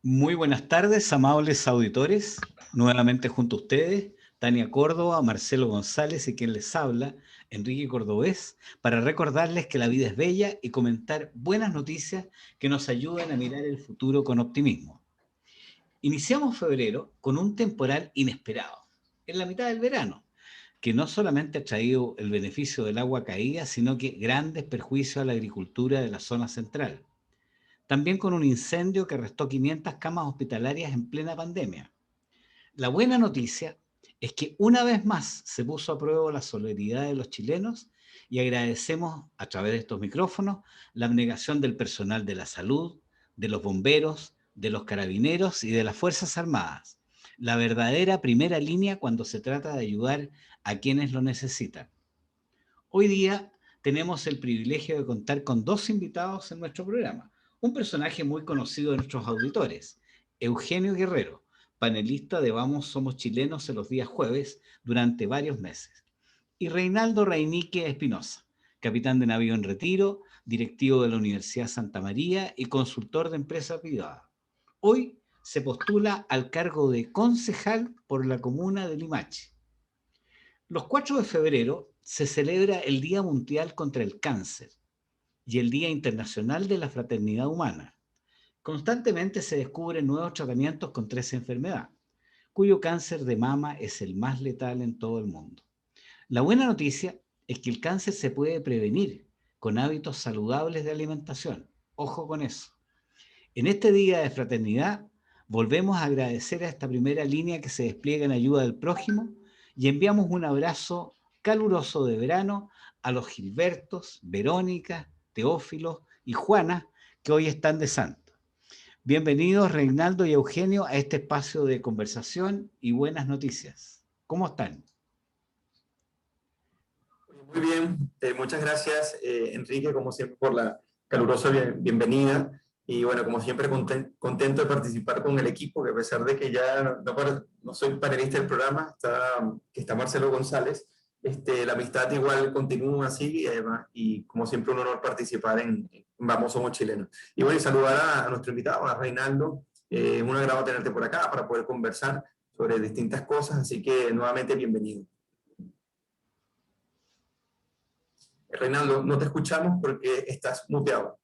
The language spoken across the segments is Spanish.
Muy buenas tardes, amables auditores. Nuevamente junto a ustedes, Tania Córdoba, Marcelo González y quien les habla, Enrique Cordobés, para recordarles que la vida es bella y comentar buenas noticias que nos ayuden a mirar el futuro con optimismo. Iniciamos febrero con un temporal inesperado, en la mitad del verano, que no solamente ha traído el beneficio del agua caída, sino que grandes perjuicios a la agricultura de la zona central. También con un incendio que restó 500 camas hospitalarias en plena pandemia. La buena noticia es que una vez más se puso a prueba la solidaridad de los chilenos y agradecemos a través de estos micrófonos la abnegación del personal de la salud, de los bomberos, de los carabineros y de las Fuerzas Armadas. La verdadera primera línea cuando se trata de ayudar a quienes lo necesitan. Hoy día tenemos el privilegio de contar con dos invitados en nuestro programa. Un personaje muy conocido de nuestros auditores, Eugenio Guerrero, panelista de Vamos Somos Chilenos en los días jueves durante varios meses. Y Reinaldo Reinique Espinosa, capitán de navío en retiro, directivo de la Universidad Santa María y consultor de empresa privada. Hoy se postula al cargo de concejal por la comuna de Limache. Los 4 de febrero se celebra el Día Mundial contra el Cáncer y el Día Internacional de la Fraternidad Humana. Constantemente se descubren nuevos tratamientos contra esa enfermedad, cuyo cáncer de mama es el más letal en todo el mundo. La buena noticia es que el cáncer se puede prevenir con hábitos saludables de alimentación. Ojo con eso. En este Día de Fraternidad, volvemos a agradecer a esta primera línea que se despliega en ayuda del prójimo y enviamos un abrazo caluroso de verano a los Gilbertos, Verónica, Teófilos y Juana que hoy están de santo. Bienvenidos Reinaldo y Eugenio a este espacio de conversación y buenas noticias. ¿Cómo están? Muy bien, muchas gracias Enrique, como siempre, por la calurosa bienvenida. Y bueno, como siempre, contento de participar con el equipo, que a pesar de que ya no soy panelista del programa, está Marcelo González, la amistad igual continúa así, y además, y como siempre, un honor participar en Vamos Somos Chilenos. Y bueno, y saludar a nuestro invitado, a Reinaldo. Un agrado tenerte por acá para poder conversar sobre distintas cosas, así que nuevamente bienvenido. Reinaldo, no te escuchamos porque estás muteado.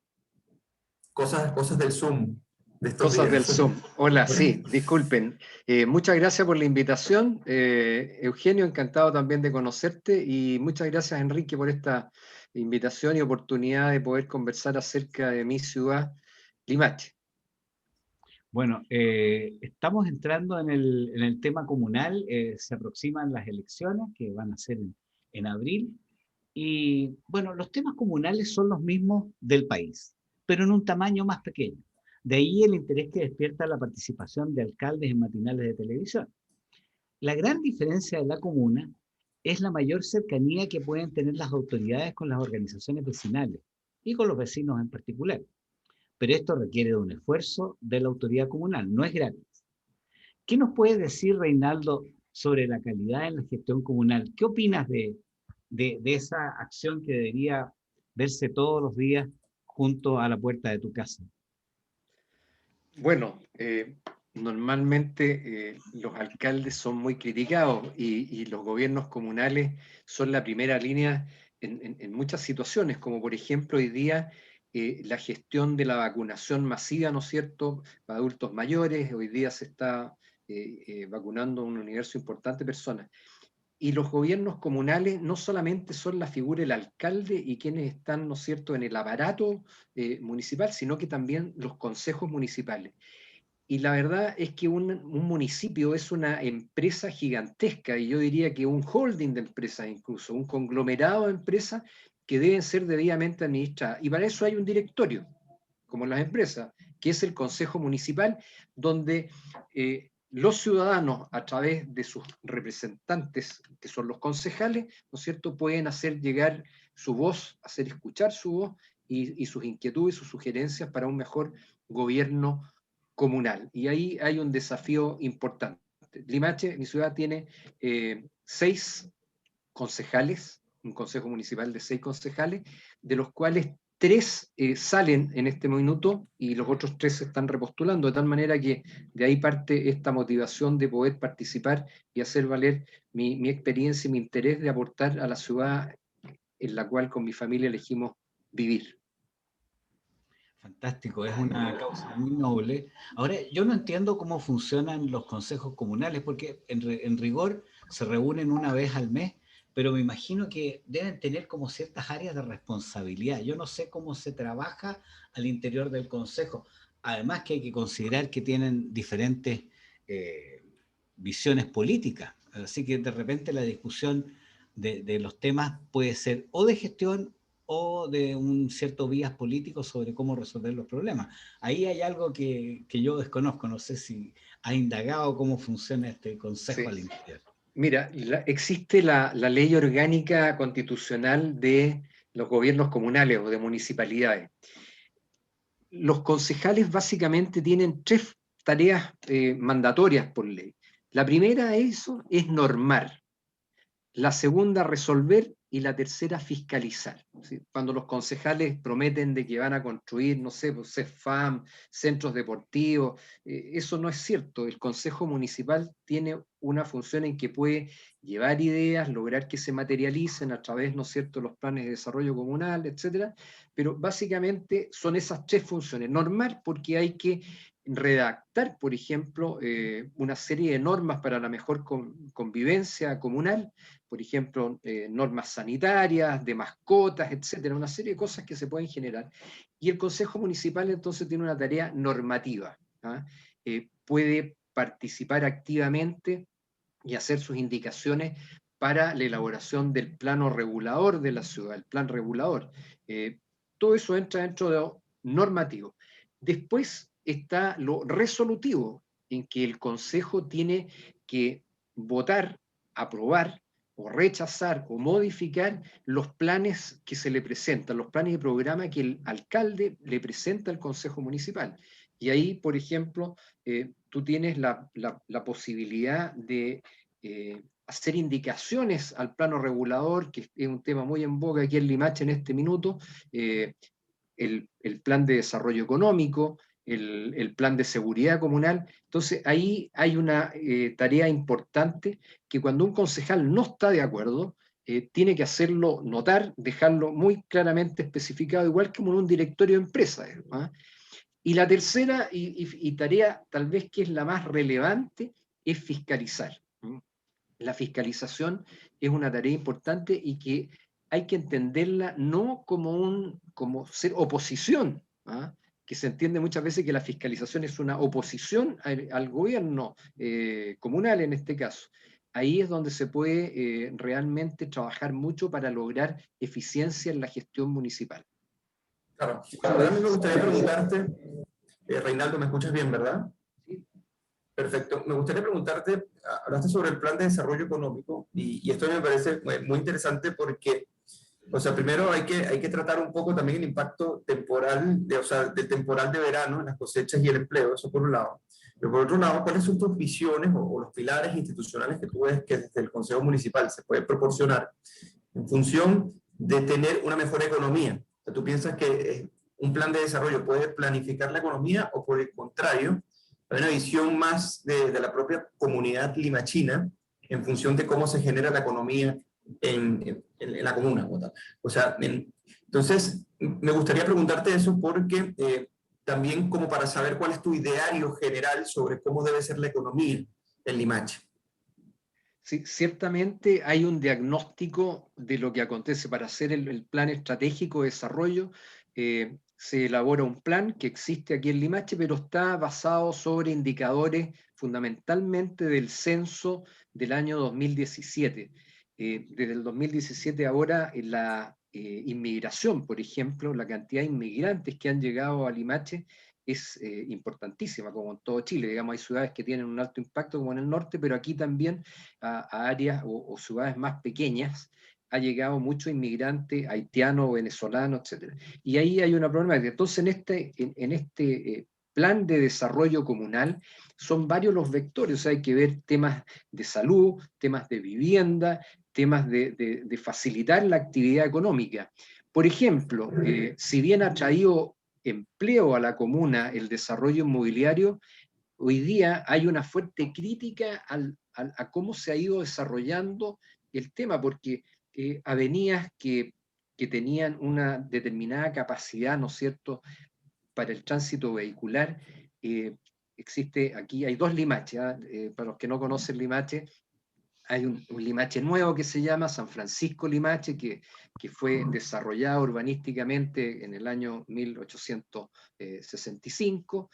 Cosas del Zoom de estos Cosas del días. Zoom. Hola, sí, disculpen. Muchas gracias por la invitación. Eugenio, encantado también de conocerte y muchas gracias, Enrique, por esta invitación y oportunidad de poder conversar acerca de mi ciudad, Limache. Bueno, estamos entrando en el tema comunal, se aproximan las elecciones que van a ser en abril y bueno, los temas comunales son los mismos del país, pero en un tamaño más pequeño. De ahí el interés que despierta la participación de alcaldes en matinales de televisión. La gran diferencia de la comuna es la mayor cercanía que pueden tener las autoridades con las organizaciones vecinales y con los vecinos en particular. Pero esto requiere de un esfuerzo de la autoridad comunal, no es gratis. ¿Qué nos puede decir, Reinaldo, sobre la calidad en la gestión comunal? ¿Qué opinas de esa acción que debería verse todos los días junto a la puerta de tu casa? Bueno, normalmente los alcaldes son muy criticados y los gobiernos comunales son la primera línea en muchas situaciones, como por ejemplo hoy día la gestión de la vacunación masiva, ¿no es cierto?, para adultos mayores. Hoy día se está vacunando un universo importante de personas. Y los gobiernos comunales no solamente son la figura del alcalde y quienes están, ¿no es cierto?, en el aparato municipal, sino que también los consejos municipales. Y la verdad es que un municipio es una empresa gigantesca, y yo diría que un holding de empresas incluso, un conglomerado de empresas que deben ser debidamente administradas. Y para eso hay un directorio, como las empresas, que es el Consejo Municipal, donde los ciudadanos, a través de sus representantes, que son los concejales, ¿no es cierto?, pueden hacer llegar su voz, hacer escuchar su voz y sus inquietudes y sus sugerencias para un mejor gobierno comunal. Y ahí hay un desafío importante. Limache, mi ciudad, tiene 6 concejales, un consejo municipal de 6 concejales, de los cuales 3 salen en este minuto y los otros 3 se están repostulando, de tal manera que de ahí parte esta motivación de poder participar y hacer valer mi experiencia y mi interés de aportar a la ciudad en la cual con mi familia elegimos vivir. Fantástico, es una causa muy noble. Ahora, yo no entiendo cómo funcionan los consejos comunales, porque en rigor se reúnen una vez al mes, pero me imagino que deben tener como ciertas áreas de responsabilidad. Yo no sé cómo se trabaja al interior del consejo. Además que hay que considerar que tienen diferentes eh, visiones políticas. Así que de repente la discusión de los temas puede ser o de gestión o de un cierto vías políticos sobre cómo resolver los problemas. Ahí hay algo que yo desconozco, no sé si ha indagado cómo funciona este consejo Sí. al interior. Mira, existe la ley orgánica constitucional de los gobiernos comunales o de municipalidades. Los concejales básicamente tienen 3 tareas mandatorias por ley. La primera es normar. La segunda, resolver, y la tercera, fiscalizar. ¿Sí? Cuando los concejales prometen de que van a construir, no sé, pues, CEFAM, centros deportivos, eso no es cierto. El Consejo Municipal tiene una función en que puede llevar ideas, lograr que se materialicen a través, ¿no es cierto?, los planes de desarrollo comunal, etcétera, pero básicamente son esas 3 funciones. Normar, porque hay que redactar, por ejemplo, una serie de normas para la mejor convivencia comunal, por ejemplo, normas sanitarias, de mascotas, etcétera, una serie de cosas que se pueden generar. Y el Consejo Municipal entonces tiene una tarea normativa, ¿ah? Puede participar activamente y hacer sus indicaciones para la elaboración del plano regulador de la ciudad, el plan regulador. Todo eso entra dentro de lo normativo. Después está lo resolutivo, en que el Consejo tiene que votar, aprobar o rechazar o modificar los planes que se le presentan, los planes de programa que el alcalde le presenta al Consejo Municipal. Y ahí, por ejemplo, tú tienes la posibilidad de hacer indicaciones al plano regulador, que es un tema muy en boga aquí en Limache en este minuto, el plan de desarrollo económico, el plan de seguridad comunal. Entonces ahí hay una tarea importante que cuando un concejal no está de acuerdo, tiene que hacerlo notar, dejarlo muy claramente especificado, igual que como en un directorio de empresa. ¿Ah? Y la tercera y tarea tal vez que es la más relevante es fiscalizar. La fiscalización es una tarea importante y que hay que entenderla no como ser oposición, ¿ah? Que se entiende muchas veces que la fiscalización es una oposición al gobierno comunal en este caso. Ahí es donde se puede realmente trabajar mucho para lograr eficiencia en la gestión municipal. Claro. Ahora a mí me gustaría preguntarte, Reinaldo, ¿me escuchas bien, verdad? Sí. Perfecto. Me gustaría preguntarte, hablaste sobre el plan de desarrollo económico y esto me parece muy interesante porque, o sea, primero hay que tratar un poco también el impacto temporal, o sea, del temporal de verano en las cosechas y el empleo, eso por un lado. Pero por otro lado, ¿cuáles son tus visiones o los pilares institucionales que tú ves que desde el Consejo Municipal se puede proporcionar en función de tener una mejor economía? O sea, ¿tú piensas que un plan de desarrollo puede planificar la economía o por el contrario, hay una visión más de la propia comunidad limachina en función de cómo se genera la economía en la comuna? O sea, entonces me gustaría preguntarte eso porque también como para saber cuál es tu ideario general sobre cómo debe ser la economía en Limache. Sí, ciertamente hay un diagnóstico de lo que acontece para hacer el plan estratégico de desarrollo. Se elabora un plan que existe aquí en Limache, pero está basado sobre indicadores fundamentalmente del censo del año 2017. Desde el 2017 ahora, la inmigración, por ejemplo, la cantidad de inmigrantes que han llegado a Limache es importantísima, como en todo Chile. Digamos, hay ciudades que tienen un alto impacto, como en el norte, pero aquí también a áreas o ciudades más pequeñas ha llegado mucho inmigrante haitiano, venezolano, etc. Y ahí hay una problemática. Entonces, en este plan de desarrollo comunal son varios los vectores. O sea, hay que ver temas de salud, temas de vivienda, temas de facilitar la actividad económica. Por ejemplo, si bien ha traído empleo a la comuna el desarrollo inmobiliario, hoy día hay una fuerte crítica a cómo se ha ido desarrollando el tema, porque avenidas que tenían una determinada capacidad, ¿no es cierto?, para el tránsito vehicular, existe, aquí hay dos limaches, para los que no conocen Limache, hay un limache nuevo que se llama San Francisco Limache, que fue desarrollado urbanísticamente en el año 1865.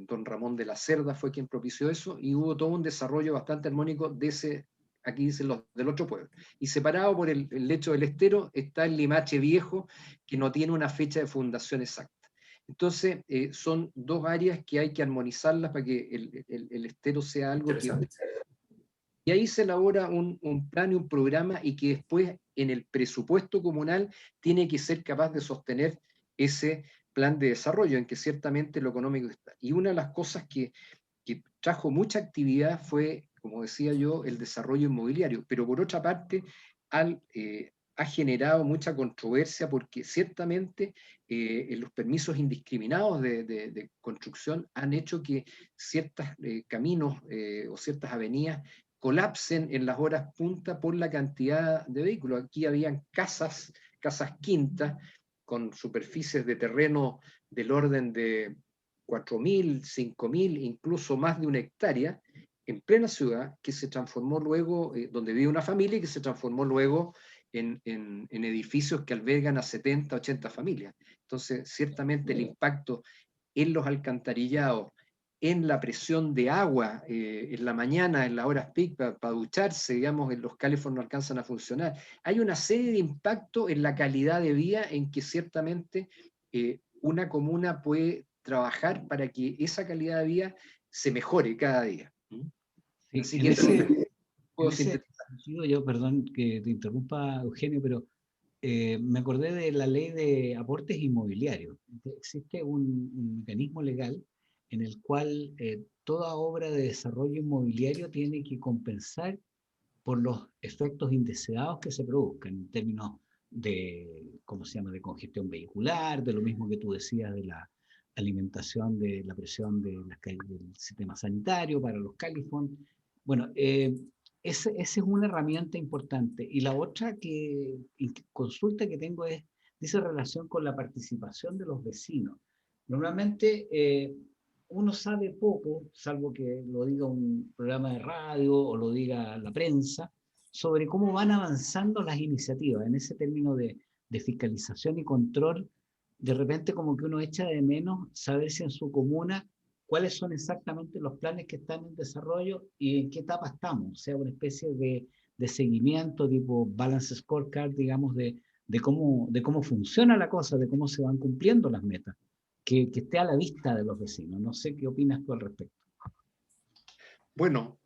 Don Ramón de la Cerda fue quien propició eso, y hubo todo un desarrollo bastante armónico de ese, aquí dicen los del otro pueblo. Y separado por el lecho del estero está el Limache Viejo, que no tiene una fecha de fundación exacta. Entonces, son dos áreas que hay que armonizarlas para que el estero sea algo que... Y ahí se elabora un plan y un programa, y que después en el presupuesto comunal tiene que ser capaz de sostener ese plan de desarrollo, en que ciertamente lo económico está. Y una de las cosas que trajo mucha actividad fue, como decía yo, el desarrollo inmobiliario, pero por otra parte ha generado mucha controversia, porque ciertamente los permisos indiscriminados de construcción han hecho que ciertos caminos o ciertas avenidas colapsen en las horas punta por la cantidad de vehículos. Aquí habían casas quintas, con superficies de terreno del orden de 4.000, 5.000, incluso más de 1 hectárea, en plena ciudad, que se transformó luego, donde vive una familia, y que se transformó luego en edificios que albergan a 70, 80 familias. Entonces, ciertamente el impacto en los alcantarillados, en la presión de agua en la mañana, en las horas peak, para ducharse, digamos, los calefos no alcanzan a funcionar. Hay una serie de impactos en la calidad de vida, en que ciertamente una comuna puede trabajar para que esa calidad de vida se mejore cada día. Sí, Así en que eso ese puedo sintetizar. sentido, yo, perdón que te interrumpa, Eugenio, pero me acordé de la ley de aportes inmobiliarios. Existe un mecanismo legal en el cual toda obra de desarrollo inmobiliario tiene que compensar por los efectos indeseados que se produzcan en términos de, ¿cómo se llama?, de congestión vehicular, de lo mismo que tú decías de la alimentación, de la presión de las calles, del sistema sanitario para los califón. Bueno, esa es una herramienta importante. Y la otra consulta que tengo es, dice relación con la participación de los vecinos. Normalmente uno sabe poco, salvo que lo diga un programa de radio o lo diga la prensa, sobre cómo van avanzando las iniciativas en ese término de fiscalización y control. De repente como que uno echa de menos saber si en su comuna cuáles son exactamente los planes que están en desarrollo y en qué etapa estamos, o sea, una especie de seguimiento tipo balance scorecard, digamos, de cómo funciona la cosa, de cómo se van cumpliendo las metas, que esté a la vista de los vecinos. No sé qué opinas tú al respecto. Bueno,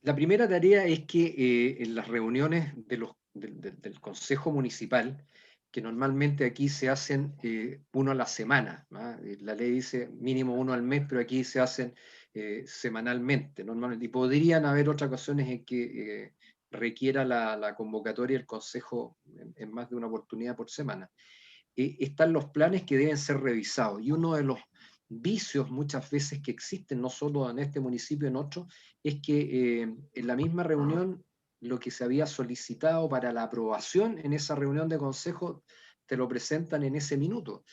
la primera tarea es que en las reuniones del Consejo Municipal, que normalmente aquí se hacen uno a la semana, ¿no? La ley dice mínimo uno al mes, pero aquí se hacen semanalmente, normalmente, y podrían haber otras ocasiones en que requiera la convocatoria del Consejo en más de una oportunidad por semana. Están los planes que deben ser revisados, y uno de los vicios muchas veces que existen, no solo en este municipio, en otros, es que en la misma reunión lo que se había solicitado para la aprobación en esa reunión de consejo te lo presentan en ese minuto.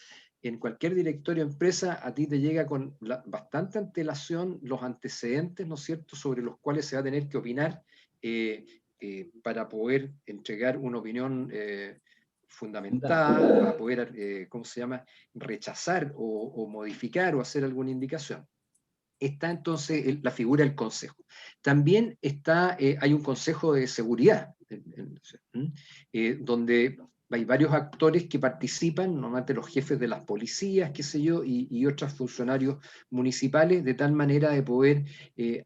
En cualquier directorio de empresa a ti te llega con bastante antelación los antecedentes, ¿no es cierto?, sobre los cuales se va a tener que opinar para poder entregar una opinión fundamentada, para poder, ¿cómo se llama?, rechazar o modificar o hacer alguna indicación. Está entonces la figura del consejo. También hay un consejo de seguridad, donde hay varios actores que participan, normalmente los jefes de las policías, qué sé yo, y otros funcionarios municipales, de tal manera de poder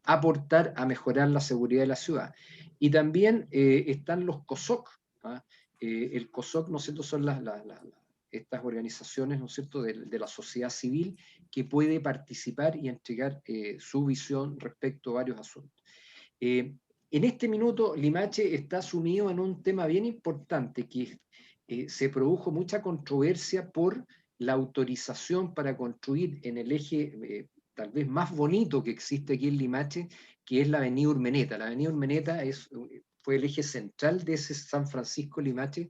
aportar a mejorar la seguridad de la ciudad. Y también están los COSOC. El COSOC, ¿no es cierto?, son estas organizaciones, ¿no es cierto?, de la sociedad civil, que puede participar y entregar su visión respecto a varios asuntos. En este minuto, Limache está sumido en un tema bien importante, que se produjo mucha controversia por la autorización para construir en el eje tal vez más bonito que existe aquí en Limache, que es la avenida Urmeneta. La avenida Urmeneta fue el eje central de ese San Francisco Limache,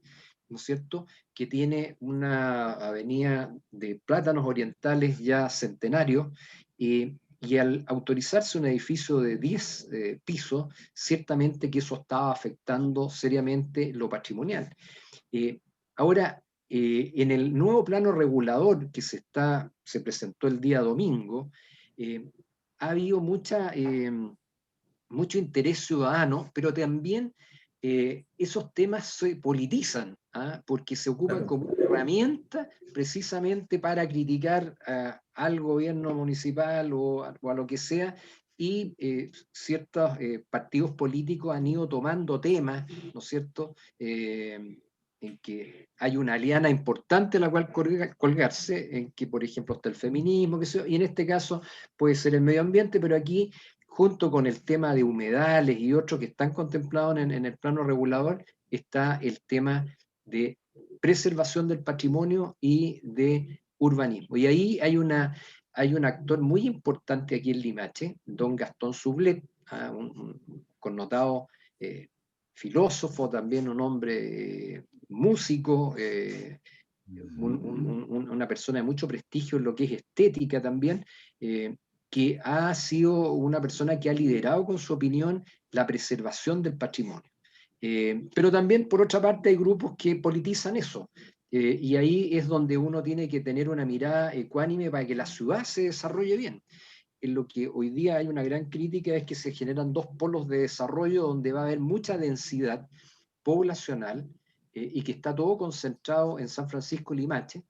¿no es cierto?, que tiene una avenida de plátanos orientales ya centenario, y al autorizarse un edificio de 10 pisos, ciertamente que eso estaba afectando seriamente lo patrimonial. Ahora, en el nuevo plano regulador que se presentó el día domingo, ha habido mucho interés ciudadano, pero también esos temas se politizan, ¿ah? Porque se ocupan como una herramienta precisamente para criticar al gobierno municipal o a lo que sea, y ciertos partidos políticos han ido tomando temas, ¿no es cierto?, en que hay una liana importante a la cual colgarse, en que, por ejemplo, está el feminismo, y en este caso puede ser el medio ambiente, pero aquí, junto con el tema de humedales y otros que están contemplados en el plano regulador, está el tema de preservación del patrimonio y de urbanismo. Y ahí hay un actor muy importante aquí en Limache, don Gastón Sublet, un connotado filósofo, también un hombre músico, una persona de mucho prestigio en lo que es estética también, que ha sido una persona que ha liderado con su opinión la preservación del patrimonio. Pero también, por otra parte, hay grupos que politizan eso, y ahí es donde uno tiene que tener una mirada ecuánime para que la ciudad se desarrolle bien. En lo que hoy día hay una gran crítica es que se generan dos polos de desarrollo donde va a haber mucha densidad poblacional, y que está todo concentrado en San Francisco Limache,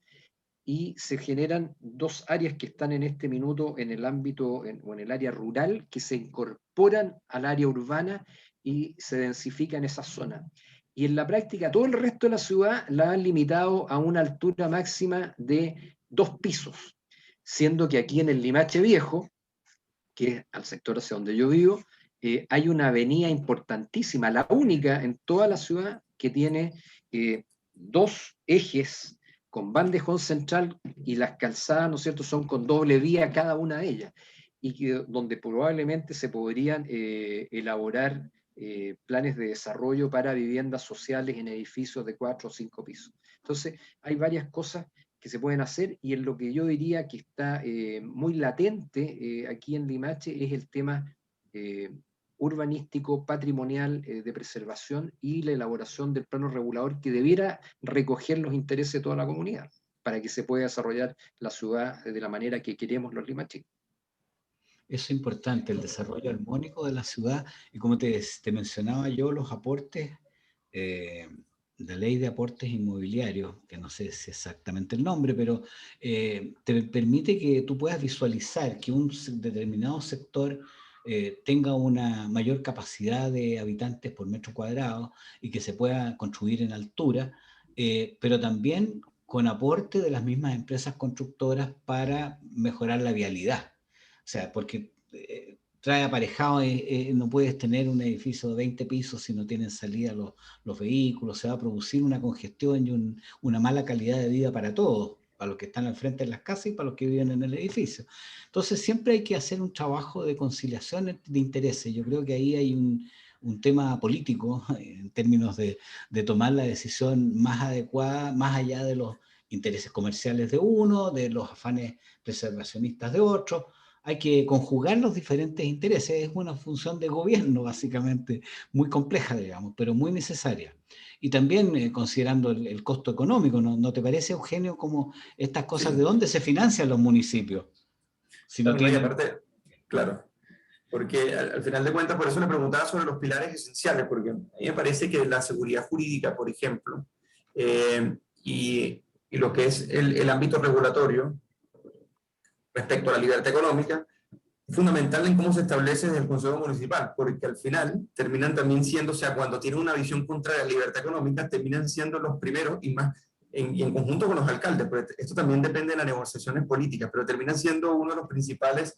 y se generan dos áreas que están en este minuto en el ámbito o en el área rural, que se incorporan al área urbana y se densifican esa zona. Y en la práctica todo el resto de la ciudad la han limitado a una altura máxima de 2 pisos, siendo que aquí en el Limache Viejo, que es al sector hacia donde yo vivo, hay una avenida importantísima, la única en toda la ciudad que tiene 2 ejes con bandejón central, y las calzadas, ¿no es cierto?, son con doble vía cada una de ellas, y donde probablemente se podrían elaborar planes de desarrollo para viviendas sociales en edificios de 4 o 5 pisos. Entonces, hay varias cosas que se pueden hacer, y en lo que yo diría que está muy latente aquí en Limache es el tema urbanístico, patrimonial, de preservación, y la elaboración del plano regulador que debiera recoger los intereses de toda la comunidad para que se pueda desarrollar la ciudad de la manera que queremos los limachinos. Eso es importante, el desarrollo armónico de la ciudad, y como te mencionaba yo, los aportes, la ley de aportes inmobiliarios, que no sé si exactamente el nombre, pero te permite que tú puedas visualizar que un determinado sector tenga una mayor capacidad de habitantes por metro cuadrado y que se pueda construir en altura, pero también con aporte de las mismas empresas constructoras para mejorar la vialidad. O sea, porque trae aparejado, no puedes tener un edificio de 20 pisos si no tienen salida los vehículos, se va a producir una congestión y una mala calidad de vida para todos, para los que están al frente de las casas y para los que viven en el edificio. Entonces siempre hay que hacer un trabajo de conciliación de intereses. Yo creo que ahí hay un tema político en términos de tomar la decisión más adecuada, más allá de los intereses comerciales de uno, de los afanes preservacionistas de otros. Hay que conjugar los diferentes intereses, es una función de gobierno básicamente, muy compleja, digamos, pero muy necesaria. Y también considerando el costo económico, ¿no te parece, Eugenio, como estas cosas, de dónde se financian los municipios? Si no Claro, y tienen... aparte, claro, porque al final de cuentas, por eso le preguntaba sobre los pilares esenciales, porque a mí me parece que la seguridad jurídica, por ejemplo, y lo que es el ámbito regulatorio respecto a la libertad económica, es fundamental en cómo se establece desde el Consejo Municipal, porque al final terminan también siendo, o sea, cuando tienen una visión contraria a la libertad económica, terminan siendo los primeros, y más y en conjunto con los alcaldes, porque esto también depende de las negociaciones políticas, pero terminan siendo uno de los principales,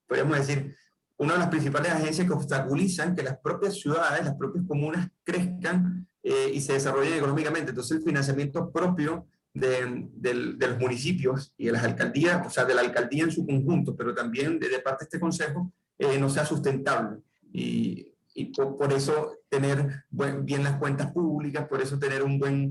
podríamos decir, una de las principales agencias que obstaculizan que las propias ciudades, las propias comunas crezcan y se desarrollen económicamente. Entonces el financiamiento propio de los municipios y de las alcaldías, o sea, de la alcaldía en su conjunto, pero también de parte de este consejo, no sea sustentable. Y por eso tener bien las cuentas públicas, por eso tener un buen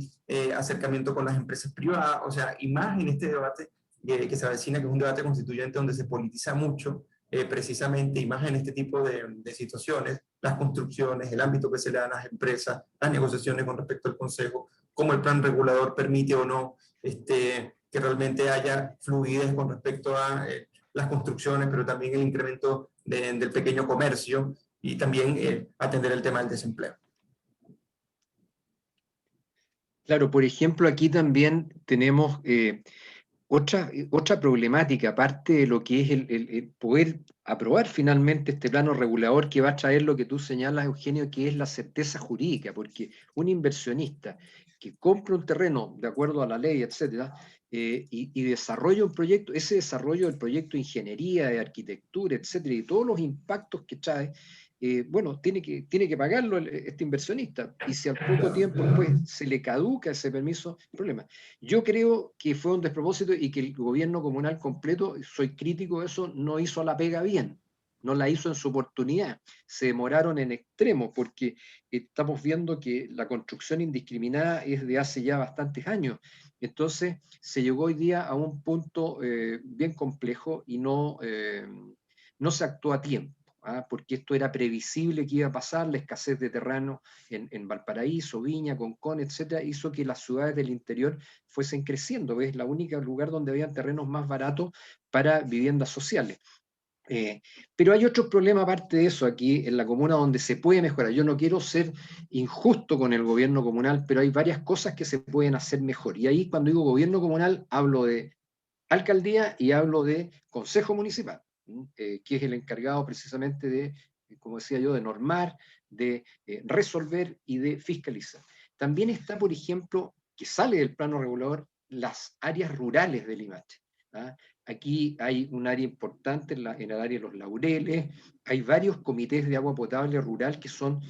acercamiento con las empresas privadas, o sea, y más en este debate que se avecina, que es un debate constituyente donde se politiza mucho, precisamente, y más en este tipo de situaciones, las construcciones, el ámbito que se le da a las empresas, las negociaciones con respecto al Consejo, cómo el plan regulador permite o no que realmente haya fluidez con respecto a las construcciones, pero también el incremento del pequeño comercio y también atender el tema del desempleo. Claro, por ejemplo, aquí también tenemos otra problemática, aparte de lo que es el poder aprobar finalmente este plano regulador que va a traer lo que tú señalas, Eugenio, que es la certeza jurídica, porque un inversionista que compra un terreno de acuerdo a la ley, etcétera, y desarrolla un proyecto, ese desarrollo del proyecto de ingeniería, de arquitectura, etcétera, y todos los impactos que trae, bueno, tiene que pagarlo este inversionista, y si al poco tiempo después se le caduca ese permiso, problema. Yo creo que fue un despropósito y que el gobierno comunal completo, soy crítico de eso, no hizo la pega bien, no la hizo en su oportunidad, se demoraron en extremo, porque estamos viendo que la construcción indiscriminada es de hace ya bastantes años. Entonces se llegó hoy día a un punto bien complejo y no se actuó a tiempo. Porque esto era previsible que iba a pasar, la escasez de terreno en Valparaíso, Viña, Concón, etcétera, hizo que las ciudades del interior fuesen creciendo. Es la única lugar donde había terrenos más baratos para viviendas sociales. Pero hay otro problema aparte de eso aquí en la comuna donde se puede mejorar. Yo no quiero ser injusto con el gobierno comunal, pero hay varias cosas que se pueden hacer mejor. Y ahí cuando digo gobierno comunal hablo de alcaldía y hablo de consejo municipal, que es el encargado precisamente de, como decía yo, de normar, de resolver y de fiscalizar. También está, por ejemplo, que sale del plano regulador, las áreas rurales de Limache. Aquí hay un área importante en el área de los Laureles, hay varios comités de agua potable rural que son,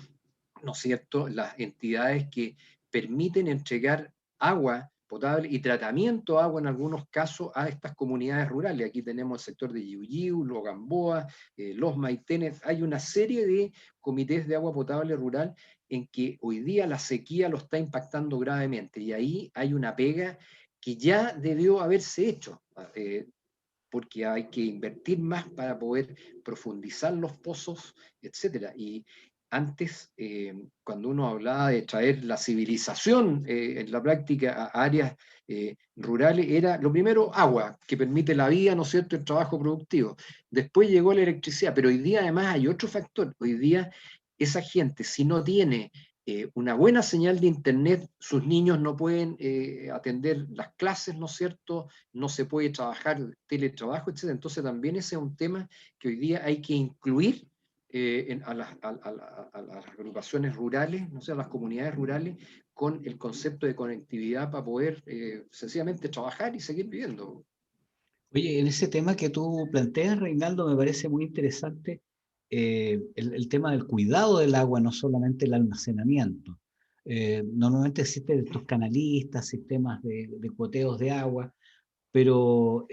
¿no es cierto?, las entidades que permiten entregar agua potable y tratamiento de agua en algunos casos a estas comunidades rurales. Aquí tenemos el sector de Yiu, Los Gamboa, Los Maitenes. Hay una serie de comités de agua potable rural en que hoy día la sequía lo está impactando gravemente y ahí hay una pega que ya debió haberse hecho. Porque hay que invertir más para poder profundizar los pozos, etcétera. Y antes, cuando uno hablaba de traer la civilización en la práctica a áreas rurales, era lo primero agua, que permite la vida, ¿no es cierto?, el trabajo productivo. Después llegó la electricidad, pero hoy día además hay otro factor. Hoy día esa gente, si no tiene una buena señal de internet, sus niños no pueden atender las clases, ¿no es cierto?, no se puede trabajar teletrabajo, etc. Entonces también ese es un tema que hoy día hay que incluir a las agrupaciones rurales, no sé, a las comunidades rurales, con el concepto de conectividad para poder sencillamente trabajar y seguir viviendo. Oye, en ese tema que tú planteas, Reinaldo, me parece muy interesante el tema del cuidado del agua, no solamente el almacenamiento. Normalmente existen estos canalistas, sistemas de cuoteos de agua, pero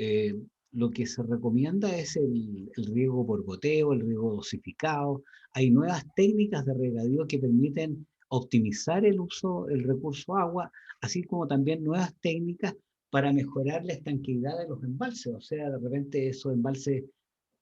lo que se recomienda es el riego por goteo, el riego dosificado. Hay nuevas técnicas de regadío que permiten optimizar el uso, el recurso agua, así como también nuevas técnicas para mejorar la estanqueidad de los embalses. O sea, de repente esos embalses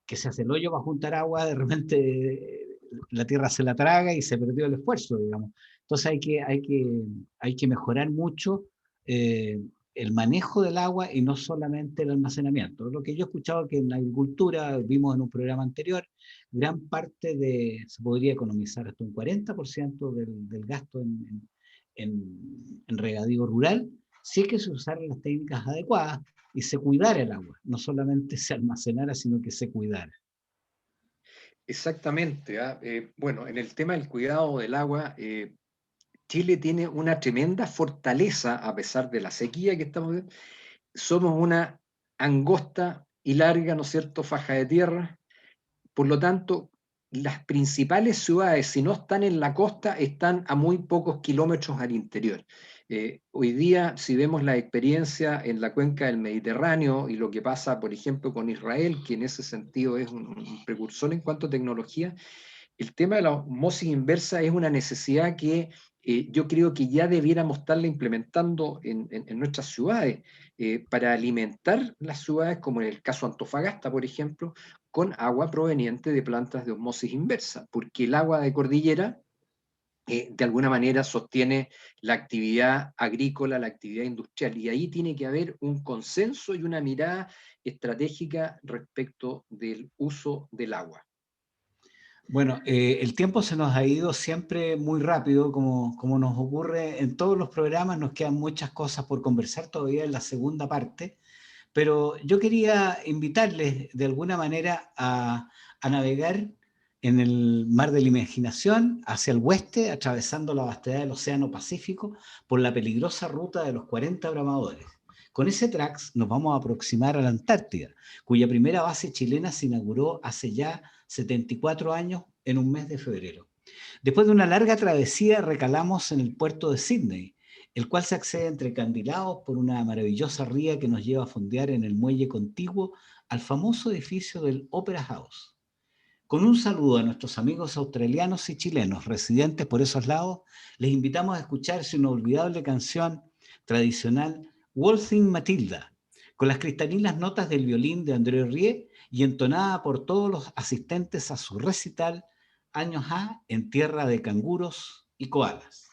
que se hace el hoyo para juntar agua, de repente la tierra se la traga y se perdió el esfuerzo, digamos. Entonces hay que mejorar mucho el manejo del agua y no solamente el almacenamiento. Lo que yo he escuchado que en la agricultura, vimos en un programa anterior, gran parte se podría economizar hasta un 40% del gasto en regadío rural, si es que se usaran las técnicas adecuadas y se cuidara el agua, no solamente se almacenara, sino que se cuidara. Exactamente. Bueno, en el tema del cuidado del agua, Chile tiene una tremenda fortaleza a pesar de la sequía que estamos viendo. Somos una angosta y larga, ¿no es cierto?, faja de tierra. Por lo tanto, las principales ciudades, si no están en la costa, están a muy pocos kilómetros al interior. Hoy día, si vemos la experiencia en la cuenca del Mediterráneo y lo que pasa, por ejemplo, con Israel, que en ese sentido es un precursor en cuanto a tecnología, el tema de la osmosis inversa es una necesidad que yo creo que ya debiéramos estarla implementando en nuestras ciudades, para alimentar las ciudades, como en el caso de Antofagasta, por ejemplo, con agua proveniente de plantas de osmosis inversa, porque el agua de cordillera de alguna manera sostiene la actividad agrícola, la actividad industrial, y ahí tiene que haber un consenso y una mirada estratégica respecto del uso del agua. Bueno, el tiempo se nos ha ido siempre muy rápido, como nos ocurre en todos los programas. Nos quedan muchas cosas por conversar todavía en la segunda parte, pero yo quería invitarles de alguna manera a navegar en el mar de la imaginación hacia el oeste, atravesando la vastedad del Océano Pacífico por la peligrosa ruta de los 40 bramadores. Con ese Trax nos vamos a aproximar a la Antártida, cuya primera base chilena se inauguró hace ya 74 años en un mes de febrero. Después de una larga travesía recalamos en el puerto de Sídney, el cual se accede entre acantilados por una maravillosa ría que nos lleva a fondear en el muelle contiguo al famoso edificio del Opera House. Con un saludo a nuestros amigos australianos y chilenos residentes por esos lados, les invitamos a escuchar su inolvidable canción tradicional Waltzing Matilda, con las cristalinas notas del violín de André Rie y entonada por todos los asistentes a su recital Años A en tierra de canguros y koalas.